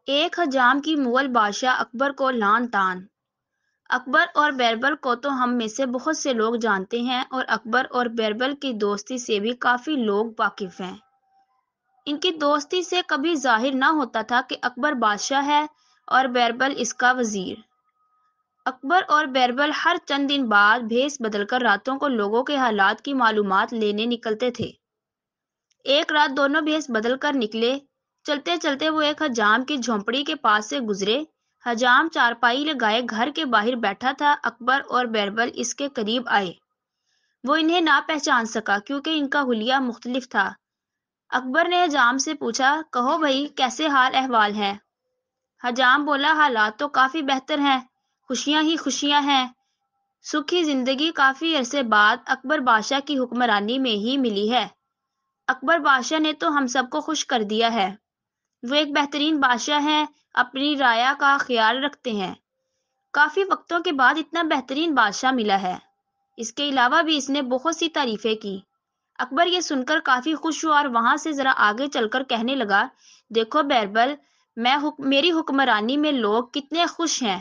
ایک حجام کی مغل بادشاہ اکبر کو لعن طعن۔ اکبر اور بیربل کو تو ہم میں سے بہت سے لوگ جانتے ہیں اور اکبر اور بیربل کی دوستی سے بھی کافی لوگ واقف ہیں۔ ان کی دوستی سے کبھی ظاہر نہ ہوتا تھا کہ اکبر بادشاہ ہے اور بیربل اس کا وزیر۔ اکبر اور بیربل ہر چند دن بعد بھیس بدل کر راتوں کو لوگوں کے حالات کی معلومات لینے نکلتے تھے۔ ایک رات دونوں بھیس بدل کر نکلے۔ چلتے چلتے وہ ایک حجام کی جھونپڑی کے پاس سے گزرے۔ حجام چارپائی لگائے گھر کے باہر بیٹھا تھا۔ اکبر اور بیربل اس کے قریب آئے۔ وہ انہیں نہ پہچان سکا کیونکہ ان کا حلیہ مختلف تھا۔ اکبر نے حجام سے پوچھا، کہو بھائی، کیسے حال احوال ہے؟ حجام بولا، حالات تو کافی بہتر ہیں، خوشیاں ہی خوشیاں ہیں۔ سکھی زندگی کافی عرصے بعد اکبر بادشاہ کی حکمرانی میں ہی ملی ہے۔ اکبر بادشاہ نے تو ہم سب کو خوش کر دیا ہے۔ وہ ایک بہترین بادشاہ ہیں، اپنی رعایا کا خیال رکھتے ہیں۔ کافی وقتوں کے بعد اتنا بہترین بادشاہ ملا ہے۔ اس کے علاوہ بھی اس نے بہت سی تعریفیں کی۔ اکبر یہ سن کر کافی خوش ہوا اور وہاں سے ذرا آگے چل کر کہنے لگا، دیکھو بیربل، میری حکمرانی میں لوگ کتنے خوش ہیں۔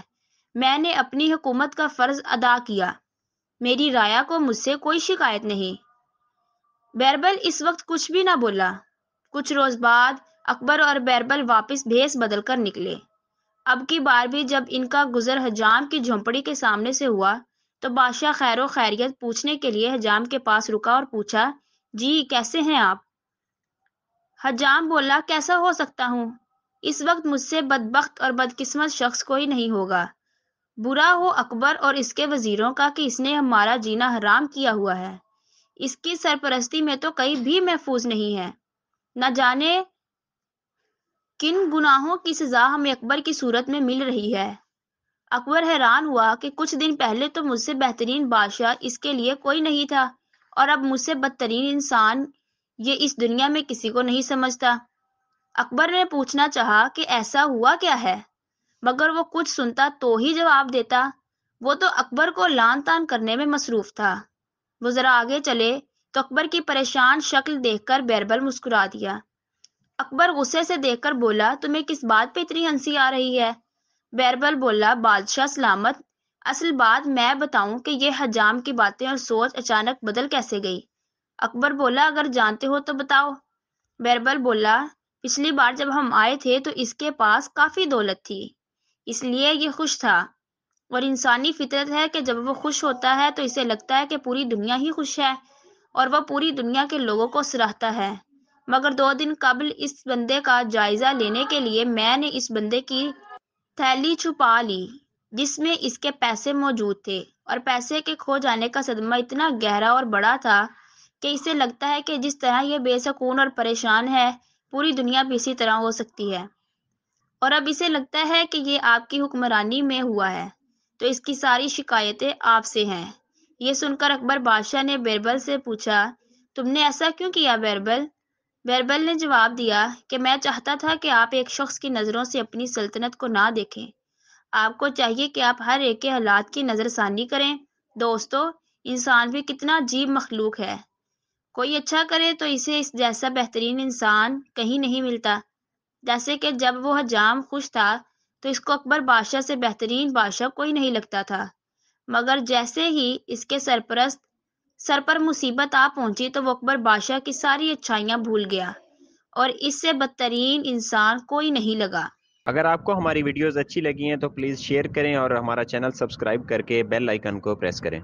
میں نے اپنی حکومت کا فرض ادا کیا۔ میری رعایا کو مجھ سے کوئی شکایت نہیں۔ بیربل اس وقت کچھ بھی نہ بولا۔ کچھ روز بعد اکبر اور بیربل واپس بھیس بدل کر نکلے۔ اب کی بار بھی جب ان کا گزر حجام کی جھونپڑی کے سامنے سے ہوا تو بادشاہ خیر و خیریت پوچھنے کے لیے حجام کے پاس رکا اور پوچھا، جی کیسے ہیں آپ؟ حجام بولا، کیسا ہو سکتا ہوں؟ اس وقت مجھ سے بدبخت اور بدقسمت شخص کوئی نہیں ہوگا۔ برا ہو اکبر اور اس کے وزیروں کا کہ اس نے ہمارا جینا حرام کیا ہوا ہے۔ اس کی سرپرستی میں تو کہیں بھی محفوظ نہیں ہے۔ نہ جانے کن گناہوں کی سزا ہمیں اکبر کی صورت میں مل رہی ہے۔ اکبر حیران ہوا کہ کچھ دن پہلے تو مجھ سے بہترین بادشاہ اس کے لیے کوئی نہیں تھا اور اب مجھ سے بدترین انسان یہ اس دنیا میں کسی کو نہیں سمجھتا۔ اکبر نے پوچھنا چاہا کہ ایسا ہوا کیا ہے، مگر وہ کچھ سنتا تو ہی جواب دیتا۔ وہ تو اکبر کو لعن طعن کرنے میں مصروف تھا۔ وہ ذرا آگے چلے تو اکبر کی پریشان شکل دیکھ کر بیربل مسکرا دیا۔ اکبر غصے سے دیکھ کر بولا، تمہیں کس بات پہ اتنی ہنسی آ رہی ہے؟ بیربل بولا، بادشاہ سلامت، اصل بات میں بتاؤں کہ یہ حجام کی باتیں اور سوچ اچانک بدل کیسے گئی؟ اکبر بولا، اگر جانتے ہو تو بتاؤ۔ بیربل بولا، پچھلی بار جب ہم آئے تھے تو اس کے پاس کافی دولت تھی، اس لیے یہ خوش تھا، اور انسانی فطرت ہے کہ جب وہ خوش ہوتا ہے تو اسے لگتا ہے کہ پوری دنیا ہی خوش ہے اور وہ پوری دنیا کے لوگوں کو سراہتا ہے۔ مگر 2 دن قبل اس بندے کا جائزہ لینے کے لیے میں نے اس بندے کی تھیلی چھپا لی جس میں اس کے پیسے موجود تھے، اور پیسے کے کھو جانے کا صدمہ اتنا گہرا اور بڑا تھا کہ اسے لگتا ہے کہ جس طرح یہ بے سکون اور پریشان ہے پوری دنیا بھی اسی طرح ہو سکتی ہے، اور اب اسے لگتا ہے کہ یہ آپ کی حکمرانی میں ہوا ہے تو اس کی ساری شکایتیں آپ سے ہیں۔ یہ سن کر اکبر بادشاہ نے بیربل سے پوچھا، تم نے ایسا کیوں کیا بیربل؟ بیربل نے جواب دیا کہ میں چاہتا تھا کہ آپ ایک شخص کی نظروں سے اپنی سلطنت کو نہ دیکھیں۔ آپ کو چاہیے کہ آپ ہر ایک کے حالات کی نظر ثانی کریں۔ دوستو، انسان بھی کتنا عجیب مخلوق ہے۔ کوئی اچھا کرے تو اسے اس جیسا بہترین انسان کہیں نہیں ملتا۔ جیسے کہ جب وہ حجام خوش تھا تو اس کو اکبر بادشاہ سے بہترین بادشاہ کوئی نہیں لگتا تھا، مگر جیسے ہی اس کے سر پر مصیبت آ پہنچی تو وہ اکبر بادشاہ کی ساری اچھائیاں بھول گیا اور اس سے بدترین انسان کوئی نہیں لگا۔ اگر آپ کو ہماری ویڈیوز اچھی لگی ہیں تو پلیز شیئر کریں اور ہمارا چینل سبسکرائب کر کے بیل آئیکن کو پریس کریں۔